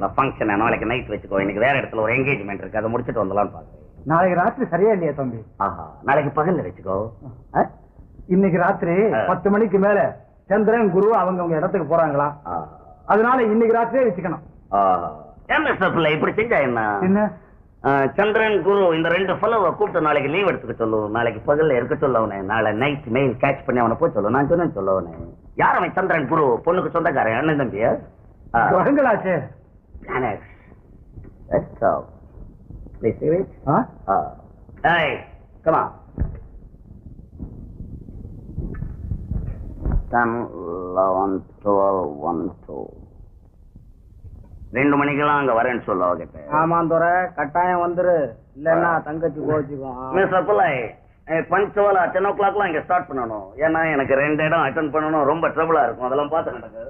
இந்த ஃபங்க்ஷனை நாளைக்கு நைட் வச்சுக்கோ. இன்னைக்கு வேற இடத்துல ஒரு என்கேஜ்மெண்ட் இருக்கு, அதை முடிச்சுட்டு வந்துடலாம்னு பாக்குறேன். நாளைக்கு ராத்திரி சரியா இல்லையா தம்பி? ஆஹா, நாளைக்கு பகல்ல வச்சுக்கோ. இன்னைக்கு ராத்திரி 10 மணிக்கு மேல சந்திரன் குரு அவங்க இடத்துக்கு போறாங்களா, அதனால இன்னைக்கு ராத்திரியே வச்சுக்கணும். ஏன் மிஸ்டர் பிள்ளை இப்படி செஞ்சா என்ன? சந்திரன் குரு இந்த 2 ஃபெலோவை கூப்பிட்டு நாளைக்கு லீவ் எடுத்துக்க சொல்லு. நாளைக்கு பகல்ல இருக்க சொல்லவனே. நாளை நைட் மெயில் கேட்ச் பண்ணி அவனை போய் சொல்லு. நான் சொன்னேன் சொல்லவனே. யார் அவன் சந்திரன் குரு? பொண்ணுக்கு சொந்தக்காரன், அண்ணன் தம்பியா? கிரகங்களாச்சே. Please see it. Hey, come on. 10, 11, 12, 1, 2. 2 மணிக்கெல்லாம் அங்க வரேன்னு சொல்ல அவகிட்ட. ஆமா துரை, கட்டாயம் வந்துரு, இல்லன்னா தங்கச்சி கோச்சுக்கும். மிஸ்டர் பிள்ளை, பஞ்சுவலா 10 o'clockலாம் இங்க ஸ்டார்ட் பண்ணணும். ஏன்னா எனக்கு 2 இடம் அட்டென்ட் பண்ணணும், ரொம்ப ட்ரபிளா இருக்கும். அதெல்லாம் பார்த்து நடக்கு.